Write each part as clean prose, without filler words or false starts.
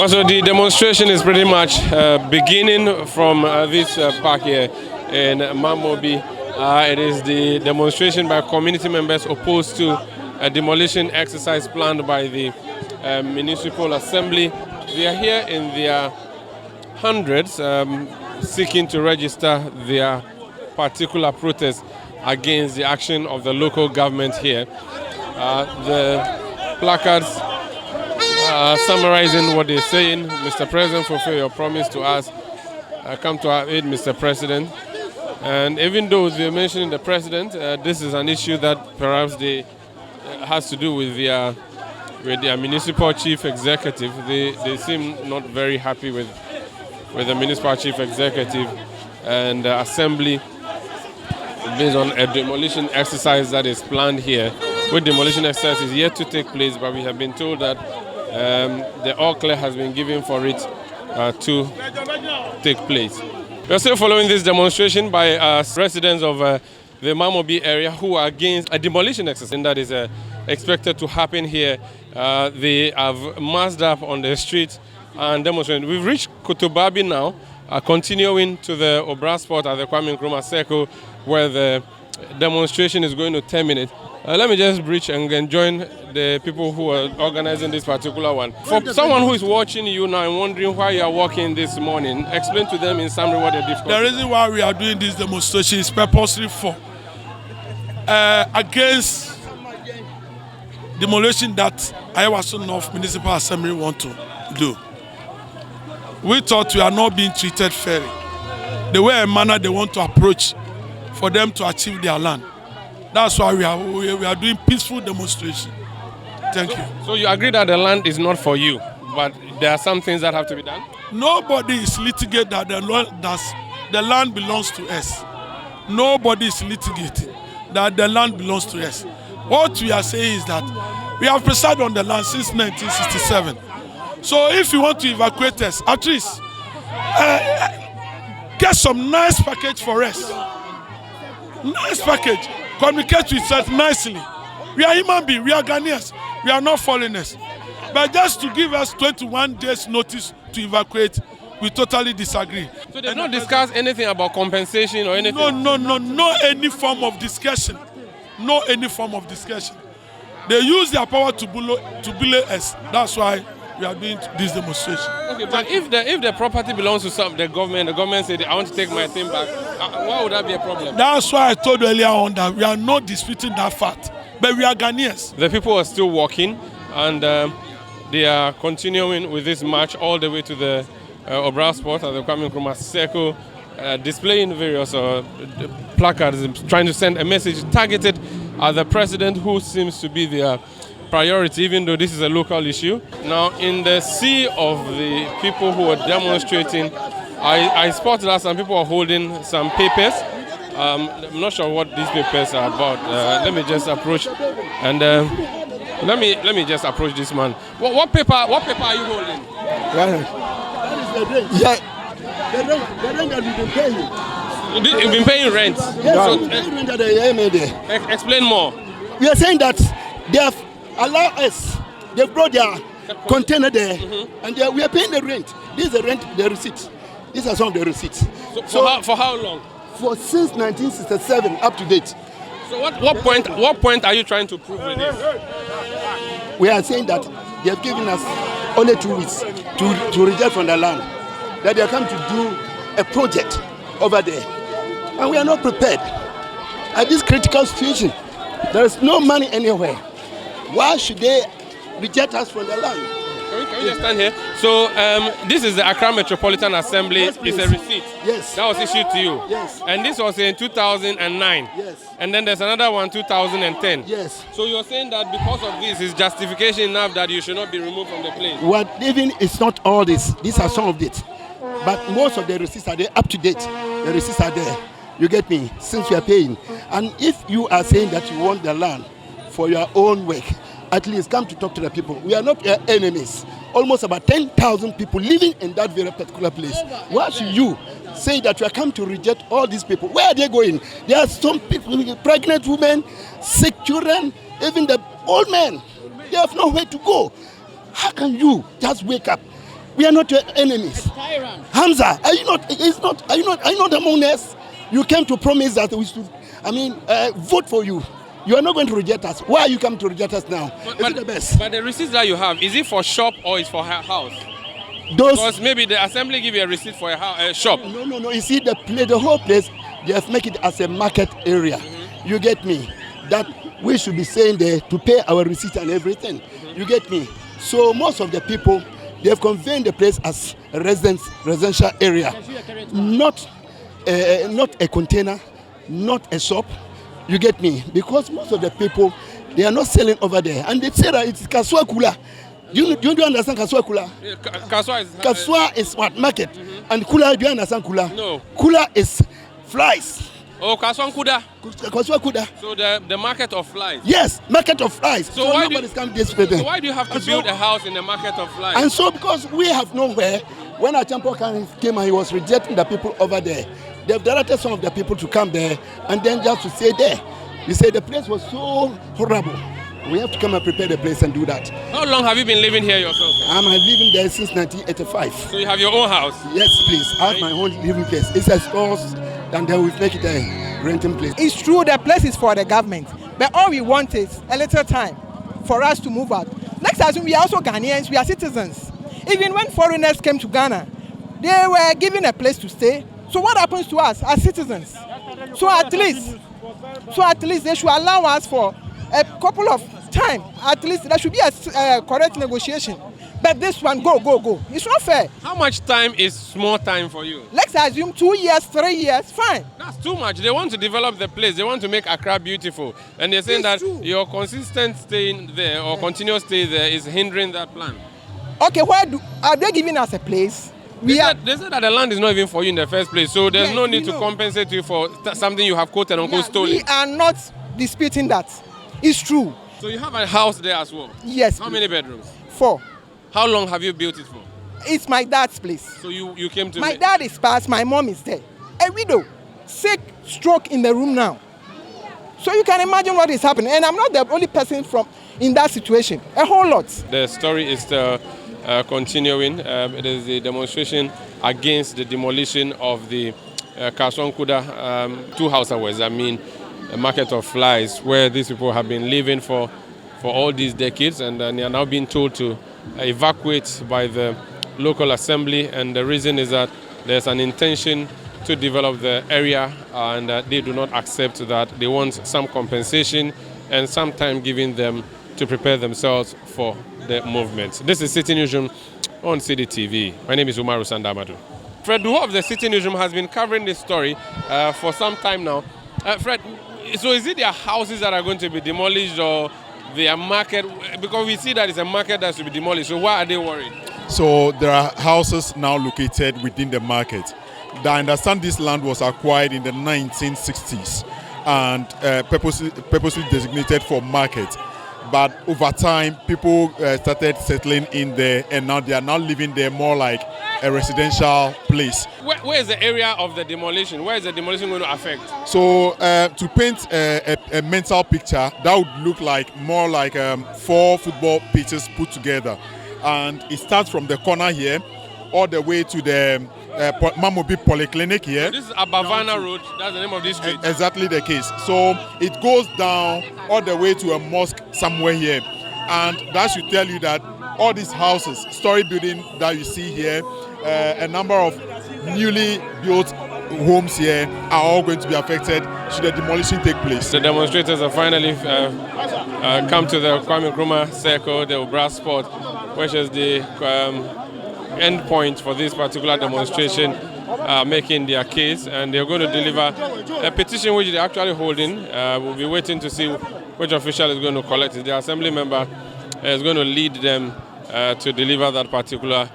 So the demonstration is pretty much beginning from this park here in Maamobi. It is the demonstration by community members opposed to a demolition exercise planned by the municipal assembly. They are here in their hundreds seeking to register their particular protest against the action of the local government here. The placards summarizing what they're saying: Mr. President, fulfill your promise to us. Come to our aid, Mr. President. And even though they're mentioning the president, this is an issue that perhaps has to do with their municipal chief executive. They seem not very happy with the municipal chief executive and the assembly based on a demolition exercise that is planned here. With demolition exercise is yet to take place, but we have been told that the all clear has been given for it to take place. We are still following this demonstration by residents of the Maamobi area who are against a demolition exercise that is expected to happen here. They have massed up on the street and demonstrating. We've reached Kotobabi now, continuing to the Obra spot at the Kwame Nkrumah Circle, where the demonstration is going to terminate. Let me just bridge and join the people who are organizing this particular one. For someone who is watching you now and wondering why you are walking this morning, explain to them in summary what the difficulty is. The reason why we are doing this demonstration is purposely for against demolition that Ayawaso North Municipal Assembly want to do. We thought we are not being treated fairly. The way and manner they want to approach for them to achieve their land. That's why we are doing peaceful demonstration. Thank you. So you agree that the land is not for you, but there are some things that have to be done? Nobody is litigating that the land belongs to us. Nobody is litigating that the land belongs to us. What we are saying is that we have presided on the land since 1967. So if you want to evacuate us, at least get some nice package for us. Nice package. Communicate with us nicely. We are human beings, we are Ghanaians, we are not foreigners. But just to give us 21 days notice to evacuate, we totally disagree. So they don't discuss anything about compensation or anything? No any form of discussion. No any form of discussion. They use their power to bully us. That's why we are doing this demonstration. Okay, but if the property belongs to the government said, I want to take my thing back, why would that be a problem? That's why I told you earlier on that we are not disputing that fact, but we are Ghanaians. The people are still walking, and they are continuing with this march all the way to the Obra spot at the Kwame Nkrumah Circle, displaying various placards, trying to send a message targeted at the president, who seems to be their priority, even though this is a local issue. Now, in the sea of the people who are demonstrating, I spotted that some people are holding some papers. I'm not sure what these papers are about. Let me just approach and let me just approach this man. What paper are you holding? That is the rent. Yeah, the rent that we've been paying. You've been paying rent. Yes, so, rent that they made there. Explain more. We are saying that they have allowed us. They brought their container there, and we are paying the rent. This is the rent, the receipt. These are some of the receipts. So for how long? For since 1967 up to date. So what point are you trying to prove with this? We are saying that they have given us only 2 weeks to reject from the land. That they are coming to do a project over there. And we are not prepared. At this critical situation, there is no money anywhere. Why should they reject us from the land? Can we just stand here? So this is the Accra Metropolitan Assembly. Yes, it's a receipt. Yes. That was issued to you. Yes. And this was in 2009. Yes. And then there's another one, 2010. Yes. So you're saying that because of this is justification enough that you should not be removed from the place? What even it's not all this. These are some of it. But most of the receipts are there up to date. The receipts are there. You get me? Since we are paying. And if you are saying that you want the land for your own work, at least come to talk to the people. We are not your enemies. Almost about 10,000 people living in that very particular place. Why should you say that you are come to reject all these people? Where are they going? There are some people, pregnant women, sick children, even the old men. They have nowhere to go. How can you just wake up We are not your enemies. Hamza, are you not? Are you not among us? You came to promise that we should. Vote for you. You are not going to reject us. Why are you coming to reject us now? Is it the best? But the receipts that you have, is it for shop or is for house? Because maybe the assembly give you a receipt for a shop. No. You see, the whole place, they have make it as a market area. Mm-hmm. You get me? That we should be saying there to pay our receipt and everything. Mm-hmm. You get me? So most of the people, they have conveyed the place as a residential area, not a container, not a shop. You get me? Because most of the people, they are not selling over there, and they say that it's Kaswa Kula. Do you understand Kaswa Kula? Kaswa is what? Market. Mm-hmm. And Kula, do you understand Kula? No. Kula is flies. Oh, Kaswa Kuda. Kaswa Kuda. So the market of flies. Yes, market of flies. So why do you have to build a house in the market of flies? And so because we have nowhere, when Achampo came and he was rejecting the people over there, they've directed some of the people to come there and then just to stay there. You say the place was so horrible. We have to come and prepare the place and do that. How long have you been living here yourself? I'm living there since 1985. So you have your own house? Yes, please. I have my own living place. It's a store, and then we make it a renting place. It's true the place is for the government, but all we want is a little time for us to move out. Let's assume we are also Ghanaians, we are citizens. Even when foreigners came to Ghana, they were given a place to stay. So what happens to us as citizens? So at least they should allow us for a couple of time. At least there should be a correct negotiation. But this one, go. It's not fair. How much time is small time for you? Let's assume 2 years, 3 years, fine. That's too much. They want to develop the place. They want to make Accra beautiful. And they're saying that your consistent staying there or continuous stay there is hindering that plan. Okay, are they giving us a place? They said that the land is not even for you in the first place. So there's no need to compensate you for something you have quote and unquote stolen. We are not disputing that. It's true. So you have a house there as well? Yes. How many bedrooms? 4. How long have you built it for? It's my dad's place. So you came to... My dad is passed, my mom is there. A widow, sick, stroke in the room now. So you can imagine what is happening. And I'm not the only person in that situation. A whole lot. The story is still continuing. It is the demonstration against the demolition of the Kaswa Kuda 2 house awards. I mean, a market of flies where these people have been living for all these decades, and they are now being told to evacuate by the local assembly. And the reason is that there's an intention to develop the area, and they do not accept that. They want some compensation and some time given them to prepare themselves for the movement. This is Citi Newsroom on Citi TV. My name is Umaru Sandamadu. Fred Duho of the Citi Newsroom has been covering this story for some time now. Fred, so is it their houses that are going to be demolished or their market? Because we see that it's a market that should be demolished. So why are they worried? So there are houses now located within the market. I understand this land was acquired in the 1960s and purposely designated for market. But over time, people started settling in there, and now they are now living there more like a residential place. Where is the area of the demolition? Where is the demolition going to affect? So to paint a mental picture, that would look like more like 4 football pitches put together. And it starts from the corner here all the way to the Maamobi Polyclinic here. So this is Abavana Road, that's the name of this street. Exactly the case. So it goes down all the way to a mosque somewhere here. And that should tell you that all these houses, story building that you see here, a number of newly built homes here are all going to be affected should the demolition take place. The demonstrators have finally come to the Kwame Nkrumah Circle, the brass spot, which is the end point for this particular demonstration, making their case, and they're going to deliver a petition which they're actually holding. We'll be waiting to see which official is going to collect it. The assembly member is going to lead them to deliver that particular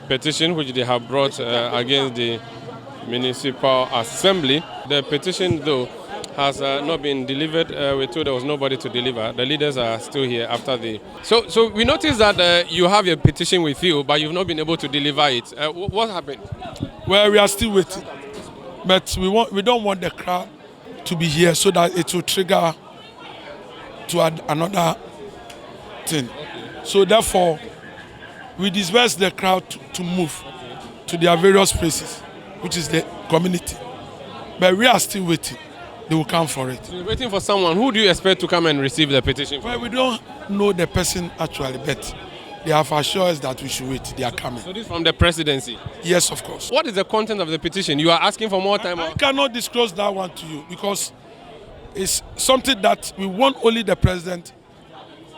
petition which they have brought against the municipal assembly. The petition, though, has not been delivered. We're told there was nobody to deliver. The leaders are still here after the... So we noticed that you have your petition with you, but you've not been able to deliver it. What happened? Well, we are still waiting. But we don't want the crowd to be here so that it will trigger to add another thing. So therefore, we disperse the crowd to move to their various places, which is the community. But we are still waiting. They will come for it. So you're waiting for someone. Who do you expect to come and receive the petition? Well, we don't know the person actually, but they have assured us that we should wait. They are coming. So this is from the presidency? Yes, of course. What is the content of the petition? You are asking for more time? I cannot disclose that one to you because it's something that we want only the president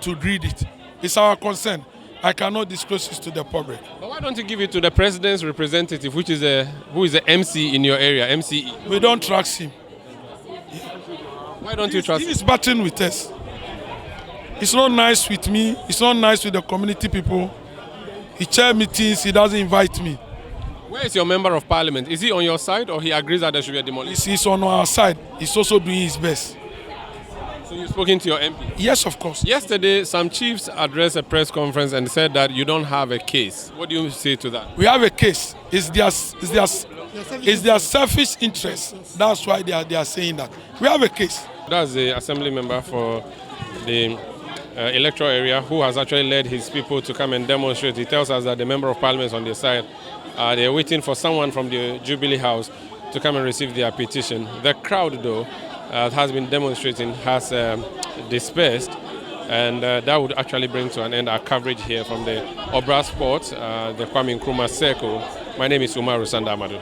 to read it. It's our concern. I cannot disclose this to the public. But why don't you give it to the president's who is the MC in your area, MCE? We don't trust him. Why don't you trust him? He is battling with us. It's not nice with me. It's not nice with the community people. He chair meetings. He doesn't invite me. Where is your member of parliament? Is he on your side or he agrees that there should be a demolition? He's on our side. He's also doing his best. So you've spoken to your MP? Yes, of course. Yesterday, some chiefs addressed a press conference and said that you don't have a case. What do you say to that? We have a case. It's their selfish interest. That's why they are saying that. We have a case. That's the assembly member for the electoral area who has actually led his people to come and demonstrate. He tells us that the member of parliament is on their side. They're waiting for someone from the Jubilee House to come and receive their petition. The crowd, though, has been demonstrating, has dispersed, and that would actually bring to an end our coverage here from the Obra Sport, the Kwame Nkrumah Circle. My name is Umaru Sanda Amadu.